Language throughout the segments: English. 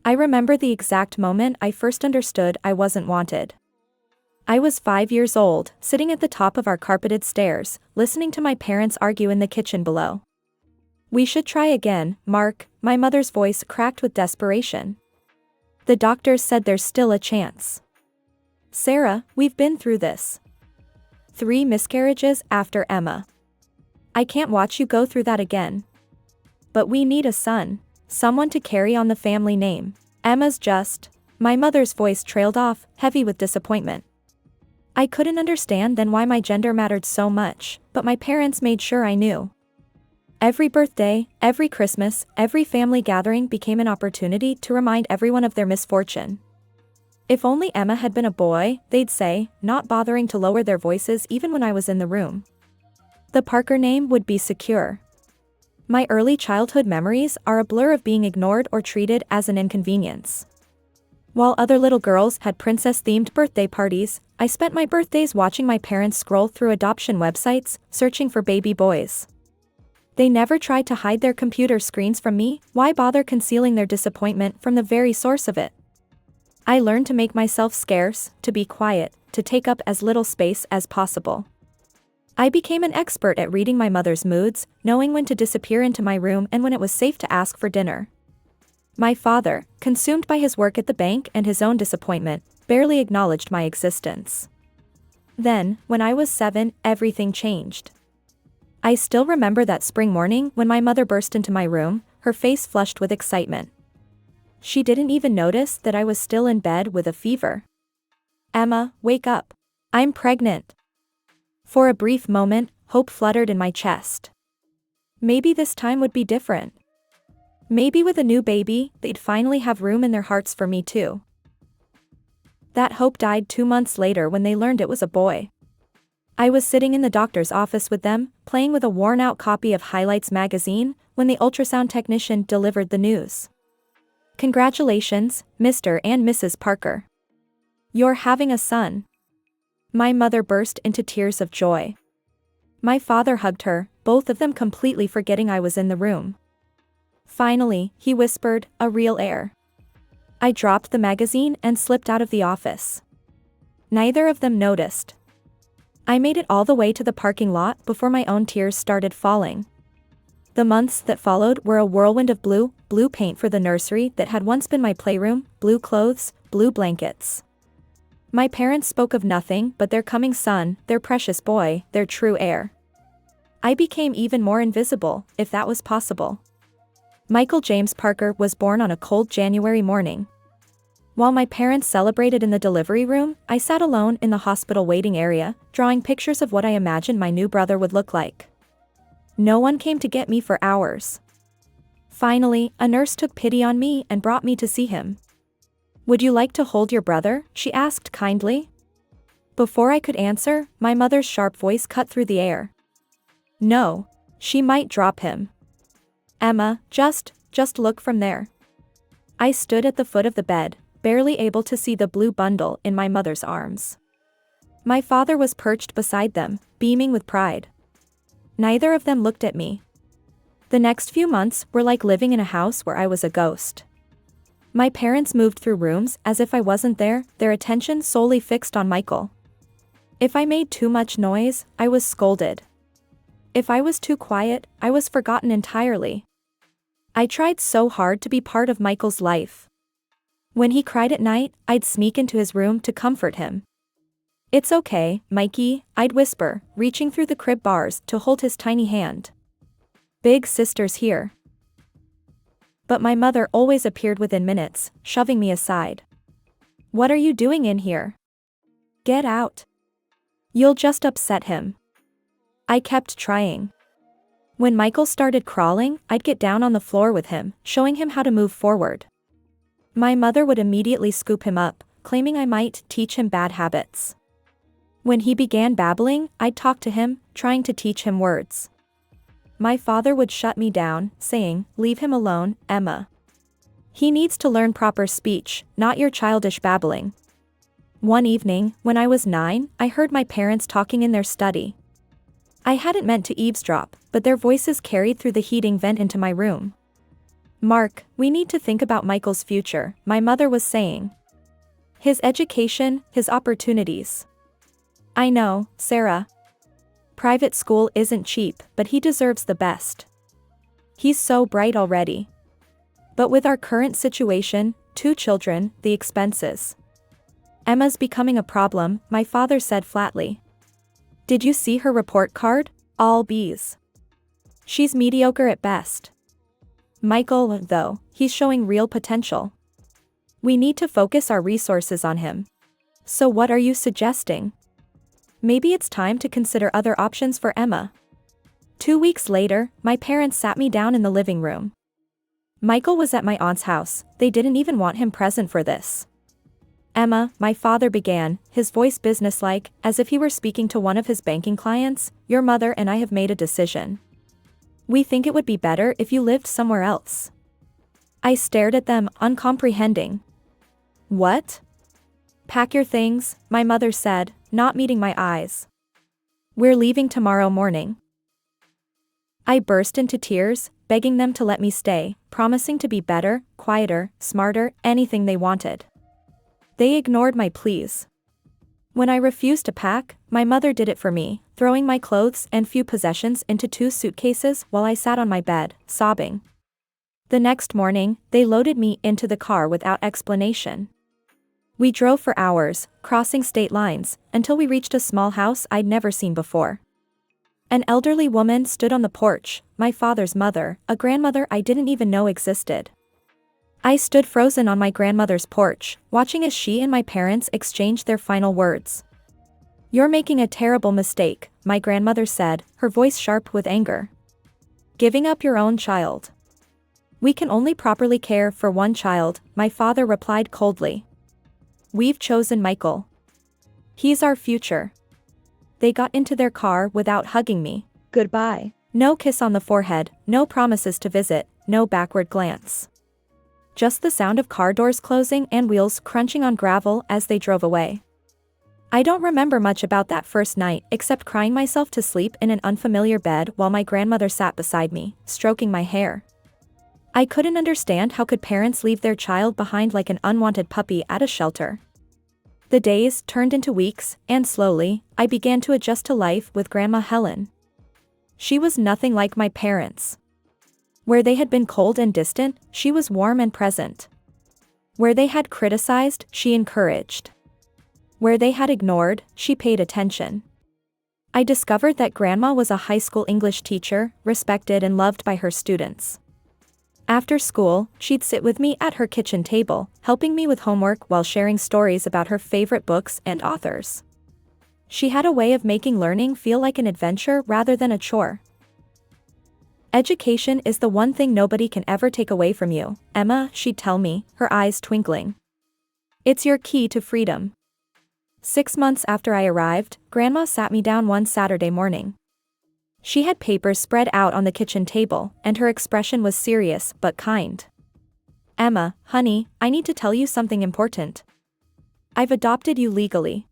I remember the exact moment I first understood I wasn't wanted. I was 5 years old, sitting at the top of our carpeted stairs, listening to my parents argue in the kitchen below. "We should try again, Mark," my mother's voice cracked with desperation. "The doctors said there's still a chance. Sarah, we've been through this. 3 miscarriages after Emma. I can't watch you go through that again. But we need a son, someone to carry on the family name. Emma's just..." My mother's voice trailed off, heavy with disappointment. I couldn't understand then why my gender mattered so much, but my parents made sure I knew. Every birthday, every Christmas, every family gathering became an opportunity to remind everyone of their misfortune. "If only Emma had been a boy," they'd say, not bothering to lower their voices even when I was in the room. The Parker name would be secure. My early childhood memories are a blur of being ignored or treated as an inconvenience. While other little girls had princess-themed birthday parties, I spent my birthdays watching my parents scroll through adoption websites, searching for baby boys. They never tried to hide their computer screens from me. Why bother concealing their disappointment from the very source of it? I learned to make myself scarce, to be quiet, to take up as little space as possible. I became an expert at reading my mother's moods, knowing when to disappear into my room and when it was safe to ask for dinner. My father, consumed by his work at the bank and his own disappointment, barely acknowledged my existence. Then, when I was 7, everything changed. I still remember that spring morning when my mother burst into my room, her face flushed with excitement. She didn't even notice that I was still in bed with a fever. "Emma, wake up. I'm pregnant." For a brief moment, hope fluttered in my chest. Maybe this time would be different. Maybe with a new baby, they'd finally have room in their hearts for me too. That hope died 2 months later when they learned it was a boy. I was sitting in the doctor's office with them, playing with a worn-out copy of Highlights magazine, when the ultrasound technician delivered the news. "Congratulations, Mr. and Mrs. Parker. You're having a son." My mother burst into tears of joy. My father hugged her, both of them completely forgetting I was in the room. "Finally," he whispered, "a real heir." I dropped the magazine and slipped out of the office. Neither of them noticed. I made it all the way to the parking lot before my own tears started falling. The months that followed were a whirlwind of blue paint for the nursery that had once been my playroom, blue clothes, blue blankets. My parents spoke of nothing but their coming son, their precious boy, their true heir. I became even more invisible, if that was possible. Michael James Parker was born on a cold January morning. While my parents celebrated in the delivery room, I sat alone in the hospital waiting area, drawing pictures of what I imagined my new brother would look like. No one came to get me for hours. Finally, a nurse took pity on me and brought me to see him. "Would you like to hold your brother?" she asked kindly. Before I could answer, my mother's sharp voice cut through the air. "No. She might drop him. Emma, just look from there." I stood at the foot of the bed, barely able to see the blue bundle in my mother's arms. My father was perched beside them, beaming with pride. Neither of them looked at me. The next few months were like living in a house where I was a ghost. My parents moved through rooms as if I wasn't there, their attention solely fixed on Michael. If I made too much noise, I was scolded. If I was too quiet, I was forgotten entirely. I tried so hard to be part of Michael's life. When he cried at night, I'd sneak into his room to comfort him. "It's okay, Mikey," I'd whisper, reaching through the crib bars to hold his tiny hand. "Big sister's here." But my mother always appeared within minutes, shoving me aside. "What are you doing in here? Get out. You'll just upset him." I kept trying. When Michael started crawling, I'd get down on the floor with him, showing him how to move forward. My mother would immediately scoop him up, claiming I might teach him bad habits. When he began babbling, I'd talk to him, trying to teach him words. My father would shut me down, saying, "Leave him alone, Emma. He needs to learn proper speech, not your childish babbling." One evening, when I was 9, I heard my parents talking in their study. I hadn't meant to eavesdrop, but their voices carried through the heating vent into my room. Mark, we need to think about Michael's future, my mother was saying. His education, his opportunities. I know, Sarah. Private school isn't cheap, but he deserves the best. He's so bright already. But with our current situation, 2 children, the expenses. Emma's becoming a problem, my father said flatly. Did you see her report card? All B's. She's mediocre at best. Michael, though, he's showing real potential. We need to focus our resources on him. So what are you suggesting? Maybe it's time to consider other options for Emma. 2 weeks later, my parents sat me down in the living room. Michael was at my aunt's house, they didn't even want him present for this. Emma, my father began, his voice businesslike, as if he were speaking to one of his banking clients, your mother and I have made a decision. We think it would be better if you lived somewhere else. I stared at them, uncomprehending. What? Pack your things, my mother said, not meeting my eyes. We're leaving tomorrow morning. I burst into tears, begging them to let me stay, promising to be better, quieter, smarter, anything they wanted. They ignored my pleas. When I refused to pack, my mother did it for me, throwing my clothes and few possessions into 2 suitcases while I sat on my bed, sobbing. The next morning, they loaded me into the car without explanation. We drove for hours, crossing state lines, until we reached a small house I'd never seen before. An elderly woman stood on the porch, my father's mother, a grandmother I didn't even know existed. I stood frozen on my grandmother's porch, watching as she and my parents exchanged their final words. You're making a terrible mistake, my grandmother said, her voice sharp with anger. Giving up your own child. We can only properly care for one child, my father replied coldly. We've chosen Michael. He's our future. They got into their car without hugging me. Goodbye. No kiss on the forehead, no promises to visit, no backward glance. Just the sound of car doors closing and wheels crunching on gravel as they drove away. I don't remember much about that first night except crying myself to sleep in an unfamiliar bed while my grandmother sat beside me, stroking my hair. I couldn't understand how could parents leave their child behind like an unwanted puppy at a shelter. The days turned into weeks, and slowly, I began to adjust to life with Grandma Helen. She was nothing like my parents. Where they had been cold and distant, she was warm and present. Where they had criticized, she encouraged. Where they had ignored, she paid attention. I discovered that Grandma was a high school English teacher, respected and loved by her students. After school, she'd sit with me at her kitchen table, helping me with homework while sharing stories about her favorite books and authors. She had a way of making learning feel like an adventure rather than a chore. Education is the one thing nobody can ever take away from you, Emma, she'd tell me, her eyes twinkling. It's your key to freedom. 6 months after I arrived, Grandma sat me down one Saturday morning. She had papers spread out on the kitchen table, and her expression was serious but kind. Emma, honey, I need to tell you something important. I've adopted you legally.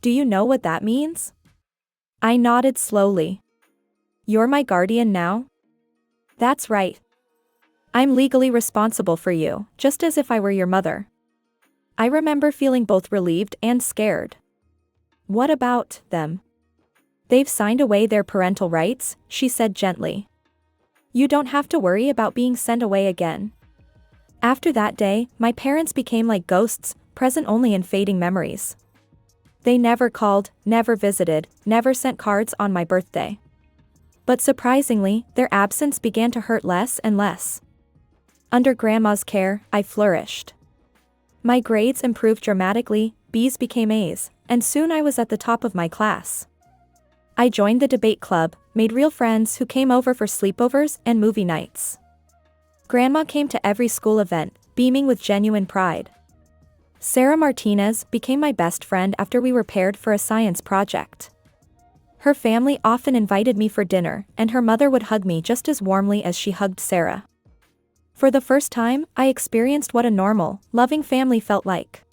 Do you know what that means? I nodded slowly. You're my guardian now? That's right. I'm legally responsible for you, just as if I were your mother. I remember feeling both relieved and scared. What about them? They've signed away their parental rights, she said gently. You don't have to worry about being sent away again. After that day, my parents became like ghosts, present only in fading memories. They never called, never visited, never sent cards on my birthday. But surprisingly, their absence began to hurt less and less. Under Grandma's care, I flourished. My grades improved dramatically, B's became A's, and soon I was at the top of my class. I joined the debate club, made real friends who came over for sleepovers and movie nights. Grandma came to every school event, beaming with genuine pride. Sarah Martinez became my best friend after we were paired for a science project. Her family often invited me for dinner, and her mother would hug me just as warmly as she hugged Sarah. For the first time, I experienced what a normal, loving family felt like.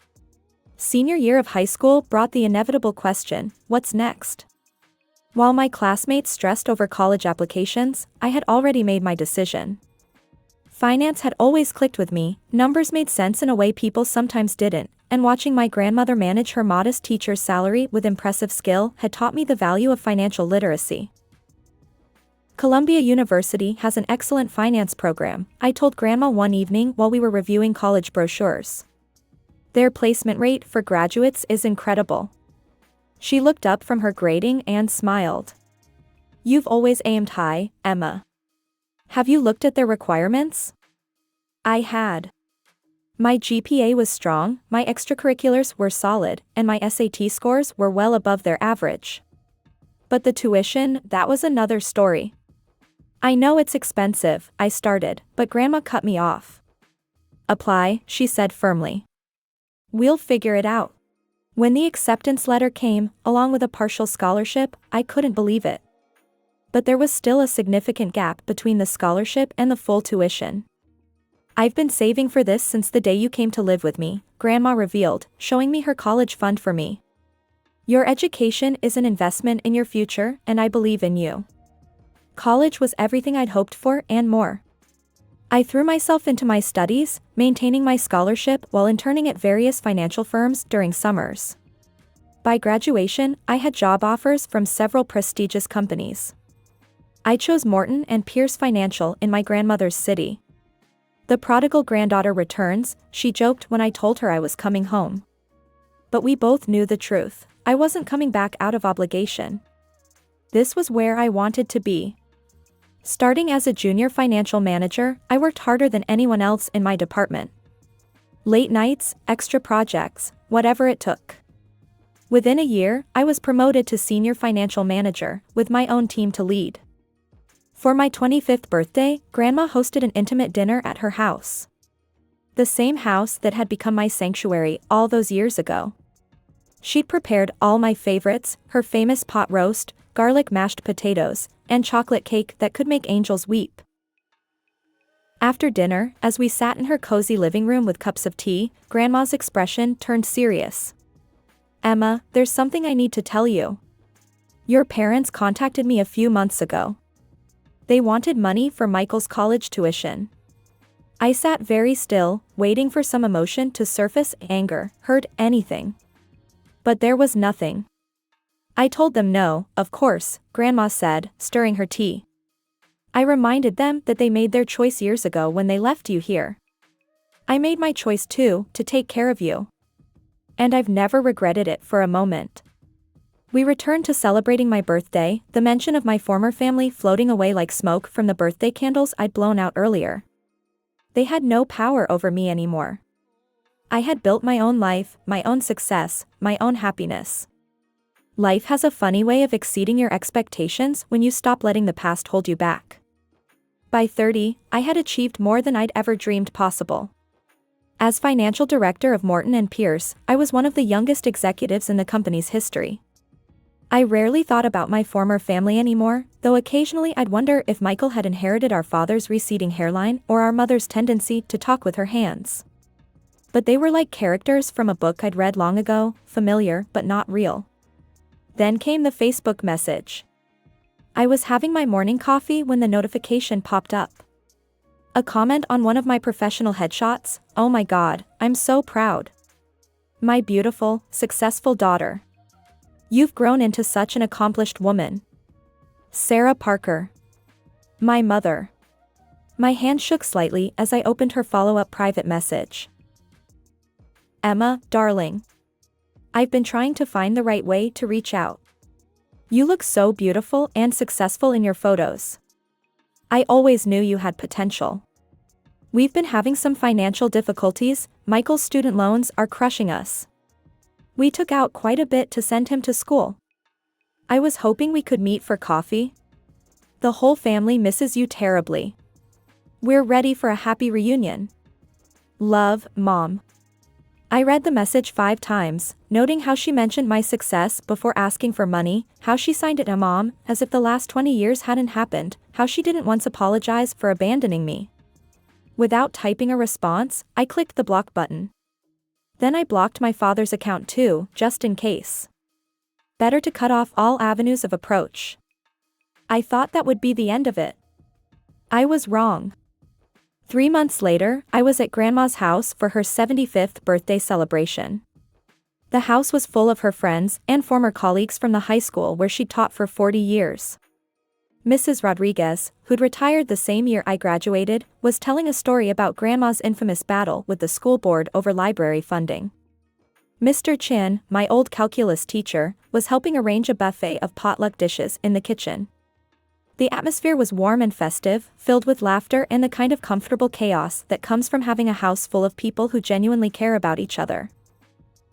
Senior year of high school brought the inevitable question, what's next? While my classmates stressed over college applications, I had already made my decision. Finance had always clicked with me, numbers made sense in a way people sometimes didn't, and watching my grandmother manage her modest teacher's salary with impressive skill had taught me the value of financial literacy. Columbia University has an excellent finance program, I told Grandma one evening while we were reviewing college brochures. Their placement rate for graduates is incredible. She looked up from her grading and smiled. You've always aimed high, Emma. Have you looked at their requirements? I had. My GPA was strong, my extracurriculars were solid, and my SAT scores were well above their average. But the tuition, that was another story. I know it's expensive, I started, but Grandma cut me off. Apply, she said firmly. We'll figure it out. When the acceptance letter came, along with a partial scholarship, I couldn't believe it. But there was still a significant gap between the scholarship and the full tuition. I've been saving for this since the day you came to live with me, Grandma revealed, showing me her college fund for me. Your education is an investment in your future, and I believe in you. College was everything I'd hoped for and more. I threw myself into my studies, maintaining my scholarship while interning at various financial firms during summers. By graduation, I had job offers from several prestigious companies. I chose Morton and Pierce Financial in my grandmother's city. The prodigal granddaughter returns, she joked when I told her I was coming home. But we both knew the truth. I wasn't coming back out of obligation. This was where I wanted to be. Starting as a junior financial manager, I worked harder than anyone else in my department. Late nights, extra projects, whatever it took. Within a year, I was promoted to senior financial manager, with my own team to lead. For my 25th birthday, Grandma hosted an intimate dinner at her house. The same house that had become my sanctuary all those years ago. She'd prepared all my favorites, her famous pot roast, garlic mashed potatoes, and chocolate cake that could make angels weep. After dinner, as we sat in her cozy living room with cups of tea, Grandma's expression turned serious. Emma, there's something I need to tell you. Your parents contacted me a few months ago. They wanted money for Michael's college tuition. I sat very still, waiting for some emotion to surface, anger, hurt, anything. But there was nothing. I told them no, of course, Grandma said, stirring her tea. I reminded them that they made their choice years ago when they left you here. I made my choice too, to take care of you. And I've never regretted it for a moment. We returned to celebrating my birthday, the mention of my former family floating away like smoke from the birthday candles I'd blown out earlier. They had no power over me anymore. I had built my own life, my own success, my own happiness. Life has a funny way of exceeding your expectations when you stop letting the past hold you back. By 30, I had achieved more than I'd ever dreamed possible. As financial director of Morton and Pierce, I was one of the youngest executives in the company's history. I rarely thought about my former family anymore, though occasionally I'd wonder if Michael had inherited our father's receding hairline or our mother's tendency to talk with her hands. But they were like characters from a book I'd read long ago, familiar but not real. Then came the Facebook message. I was having my morning coffee when the notification popped up. A comment on one of my professional headshots. Oh my God, I'm so proud. My beautiful, successful daughter. You've grown into such an accomplished woman. Sarah Parker. My mother. My hand shook slightly as I opened her follow-up private message. Emma, darling. I've been trying to find the right way to reach out. You look so beautiful and successful in your photos. I always knew you had potential. We've been having some financial difficulties, Michael's student loans are crushing us. We took out quite a bit to send him to school. I was hoping we could meet for coffee. The whole family misses you terribly. We're ready for a happy reunion. Love, Mom. I read the message 5 times, noting how she mentioned my success before asking for money, how she signed it a mom, as if the last 20 years hadn't happened, how she didn't once apologize for abandoning me. Without typing a response, I clicked the block button. Then I blocked my father's account too, just in case. Better to cut off all avenues of approach. I thought that would be the end of it. I was wrong. 3 months later, I was at Grandma's house for her 75th birthday celebration. The house was full of her friends and former colleagues from the high school where she taught for 40 years. Mrs. Rodriguez, who'd retired the same year I graduated, was telling a story about Grandma's infamous battle with the school board over library funding. Mr. Chin, my old calculus teacher, was helping arrange a buffet of potluck dishes in the kitchen. The atmosphere was warm and festive, filled with laughter and the kind of comfortable chaos that comes from having a house full of people who genuinely care about each other.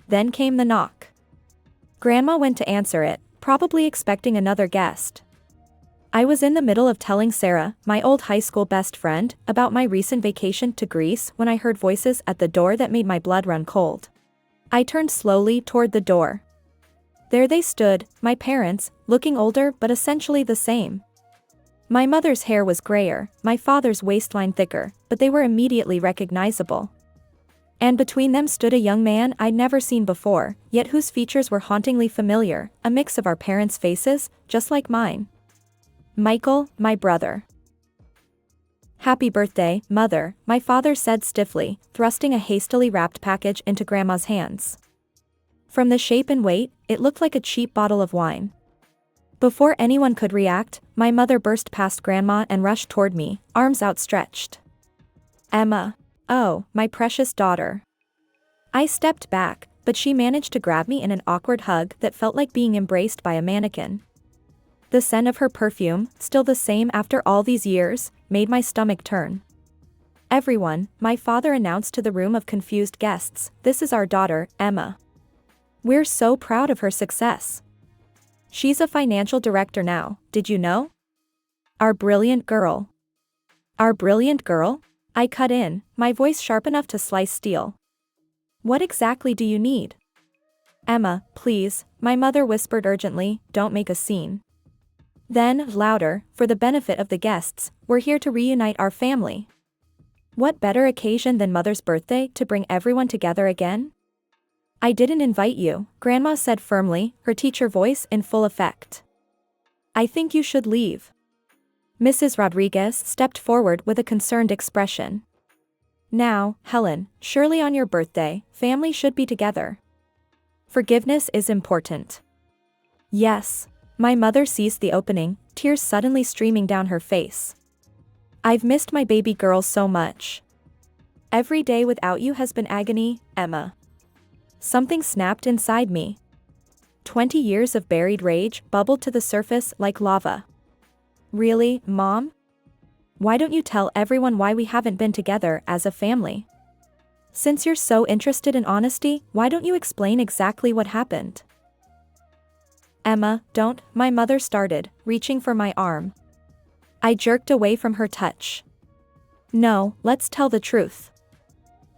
Then came the knock. Grandma went to answer it, probably expecting another guest. I was in the middle of telling Sarah, my old high school best friend, about my recent vacation to Greece when I heard voices at the door that made my blood run cold. I turned slowly toward the door. There they stood, my parents, looking older but essentially the same. My mother's hair was grayer, my father's waistline thicker, but they were immediately recognizable. And between them stood a young man I'd never seen before, yet whose features were hauntingly familiar, a mix of our parents' faces, just like mine. Michael, my brother. "Happy birthday, Mother," my father said stiffly, thrusting a hastily wrapped package into Grandma's hands. From the shape and weight, it looked like a cheap bottle of wine. Before anyone could react, my mother burst past Grandma and rushed toward me, arms outstretched. "Emma. Oh, my precious daughter." I stepped back, but she managed to grab me in an awkward hug that felt like being embraced by a mannequin. The scent of her perfume, still the same after all these years, made my stomach turn. "Everyone," my father announced to the room of confused guests, "this is our daughter, Emma. We're so proud of her success. She's a financial director now, did you know? Our brilliant girl." "Our brilliant girl?" I cut in, my voice sharp enough to slice steel. "What exactly do you need?" "Emma, please," my mother whispered urgently, "don't make a scene." Then, louder, for the benefit of the guests, "we're here to reunite our family." What better occasion than Mother's birthday to bring everyone together again? "I didn't invite you," Grandma said firmly, her teacher voice in full effect. "I think you should leave." Mrs. Rodriguez stepped forward with a concerned expression. "Now, Helen, surely on your birthday, family should be together. Forgiveness is important." "Yes." My mother seized the opening, tears suddenly streaming down her face. "I've missed my baby girl so much. Every day without you has been agony, Emma." Something snapped inside me. 20 years of buried rage bubbled to the surface like lava. "Really, Mom? Why don't you tell everyone why we haven't been together as a family? Since you're so interested in honesty, why don't you explain exactly what happened?" "Emma, don't," my mother started, reaching for my arm. I jerked away from her touch. "No, let's tell the truth.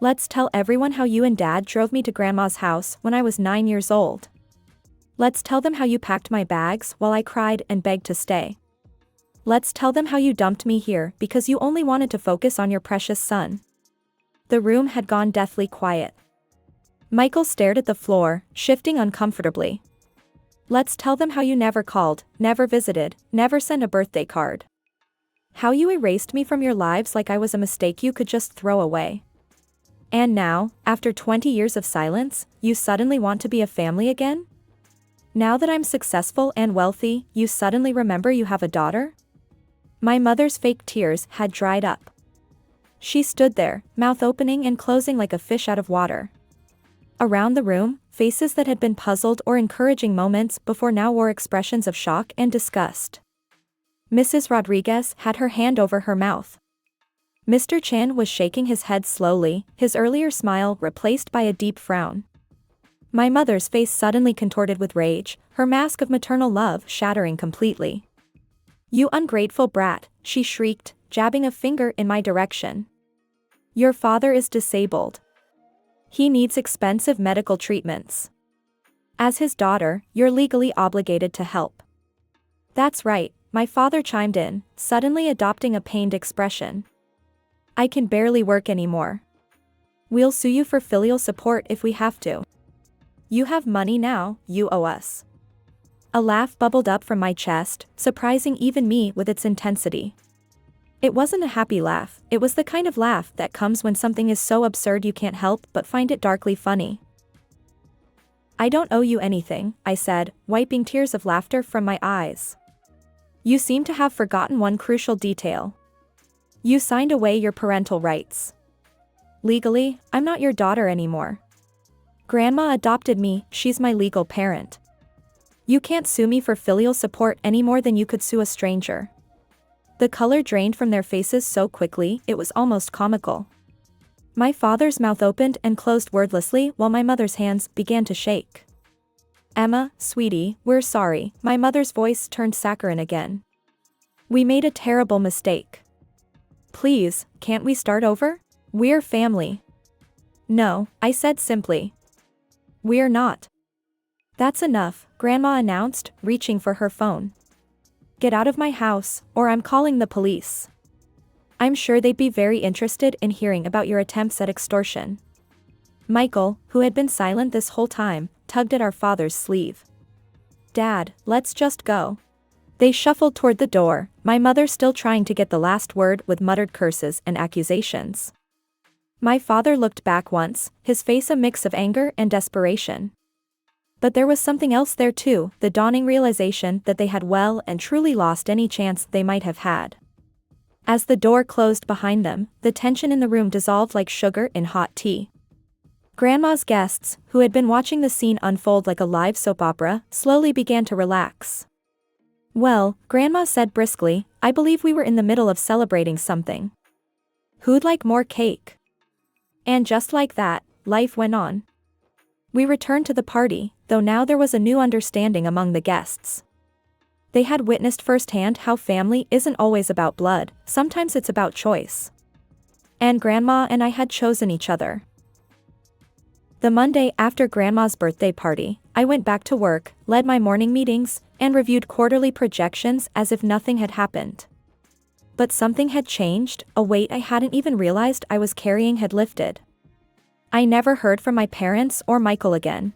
Let's tell everyone how you and Dad drove me to Grandma's house when I was 9 years old. Let's tell them how you packed my bags while I cried and begged to stay. Let's tell them how you dumped me here because you only wanted to focus on your precious son." The room had gone deathly quiet. Michael stared at the floor, shifting uncomfortably. "Let's tell them how you never called, never visited, never sent a birthday card. How you erased me from your lives like I was a mistake you could just throw away. And now, after 20 years of silence, you suddenly want to be a family again? Now that I'm successful and wealthy, you suddenly remember you have a daughter?" My mother's fake tears had dried up. She stood there, mouth opening and closing like a fish out of water. Around the room, faces that had been puzzled or encouraging moments before now wore expressions of shock and disgust. Mrs. Rodriguez had her hand over her mouth. Mr. Chan was shaking his head slowly, his earlier smile replaced by a deep frown. My mother's face suddenly contorted with rage, her mask of maternal love shattering completely. "You ungrateful brat," she shrieked, jabbing a finger in my direction. "Your father is disabled. He needs expensive medical treatments. As his daughter, you're legally obligated to help." "That's right," my father chimed in, suddenly adopting a pained expression. "I can barely work anymore. We'll sue you for filial support if we have to. You have money now, you owe us." A laugh bubbled up from my chest, surprising even me with its intensity. It wasn't a happy laugh, it was the kind of laugh that comes when something is so absurd you can't help but find it darkly funny. "I don't owe you anything," I said, wiping tears of laughter from my eyes. "You seem to have forgotten one crucial detail. You signed away your parental rights. Legally, I'm not your daughter anymore. Grandma adopted me, she's my legal parent. You can't sue me for filial support any more than you could sue a stranger." The color drained from their faces so quickly, it was almost comical. My father's mouth opened and closed wordlessly while my mother's hands began to shake. "Emma, sweetie, we're sorry," my mother's voice turned saccharine again. "We made a terrible mistake. Please, can't we start over? We're family." "No," I said simply. "We're not." "That's enough," Grandma announced, reaching for her phone. "Get out of my house, or I'm calling the police. I'm sure they'd be very interested in hearing about your attempts at extortion." Michael, who had been silent this whole time, tugged at our father's sleeve. "Dad, let's just go." They shuffled toward the door, my mother still trying to get the last word with muttered curses and accusations. My father looked back once, his face a mix of anger and desperation. But there was something else there too, the dawning realization that they had well and truly lost any chance they might have had. As the door closed behind them, the tension in the room dissolved like sugar in hot tea. Grandma's guests, who had been watching the scene unfold like a live soap opera, slowly began to relax. "Well," Grandma said briskly, "I believe we were in the middle of celebrating something. Who'd like more cake?" And just like that, life went on. We returned to the party, though now there was a new understanding among the guests. They had witnessed firsthand how family isn't always about blood, sometimes it's about choice. And Grandma and I had chosen each other. The Monday after Grandma's birthday party, I went back to work, led my morning meetings, and reviewed quarterly projections as if nothing had happened. But something had changed, a weight I hadn't even realized I was carrying had lifted. I never heard from my parents or Michael again.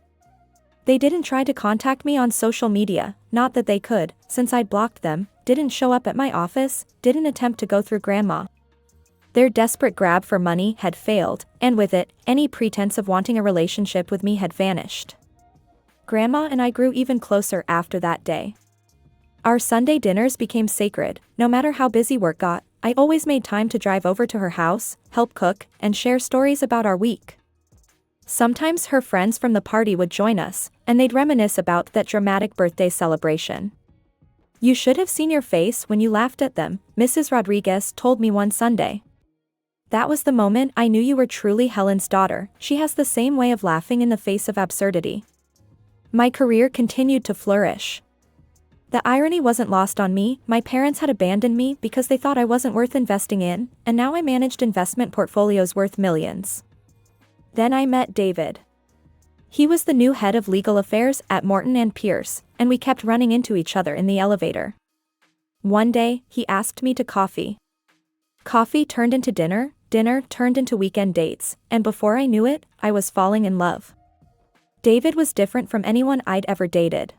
They didn't try to contact me on social media, not that they could, since I'd blocked them, didn't show up at my office, didn't attempt to go through Grandma. Their desperate grab for money had failed, and with it, any pretense of wanting a relationship with me had vanished. Grandma and I grew even closer after that day. Our Sunday dinners became sacred. No matter how busy work got, I always made time to drive over to her house, help cook, and share stories about our week. Sometimes her friends from the party would join us, and they'd reminisce about that dramatic birthday celebration. "You should have seen your face when you laughed at them," Mrs. Rodriguez told me one Sunday. "That was the moment I knew you were truly Helen's daughter. She has the same way of laughing in the face of absurdity." My career continued to flourish. The irony wasn't lost on me. My parents had abandoned me because they thought I wasn't worth investing in, and now I managed investment portfolios worth millions. Then I met David. He was the new head of legal affairs at Morton & Pierce, and we kept running into each other in the elevator. One day, he asked me to coffee. Coffee turned into dinner, dinner turned into weekend dates, and before I knew it, I was falling in love. David was different from anyone I'd ever dated.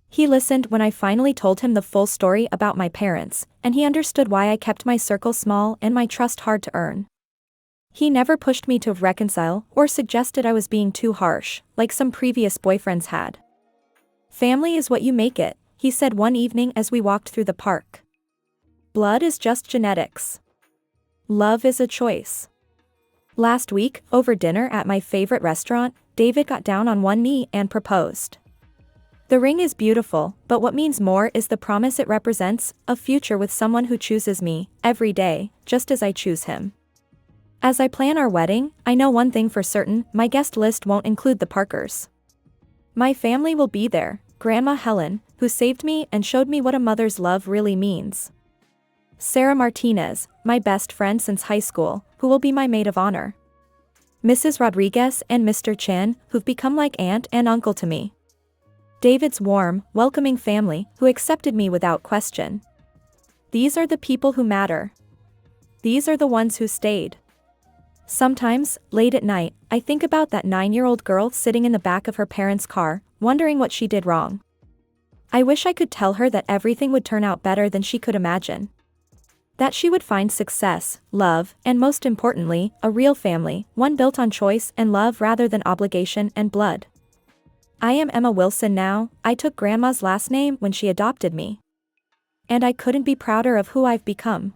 He listened when I finally told him the full story about my parents, and he understood why I kept my circle small and my trust hard to earn. He never pushed me to reconcile or suggested I was being too harsh, like some previous boyfriends had. "Family is what you make it," he said one evening as we walked through the park. "Blood is just genetics. Love is a choice." Last week, over dinner at my favorite restaurant, David got down on one knee and proposed. The ring is beautiful, but what means more is the promise it represents, a future with someone who chooses me, every day, just as I choose him. As I plan our wedding, I know one thing for certain, my guest list won't include the Parkers. My family will be there, Grandma Helen, who saved me and showed me what a mother's love really means. Sarah Martinez, my best friend since high school, who will be my maid of honor. Mrs. Rodriguez and Mr. Chen, who've become like aunt and uncle to me. David's warm, welcoming family, who accepted me without question. These are the people who matter. These are the ones who stayed. Sometimes, late at night, I think about that 9-year-old girl sitting in the back of her parents' car, wondering what she did wrong. I wish I could tell her that everything would turn out better than she could imagine. That she would find success, love, and most importantly, a real family, one built on choice and love rather than obligation and blood. I am Emma Wilson now. I took Grandma's last name when she adopted me. And I couldn't be prouder of who I've become.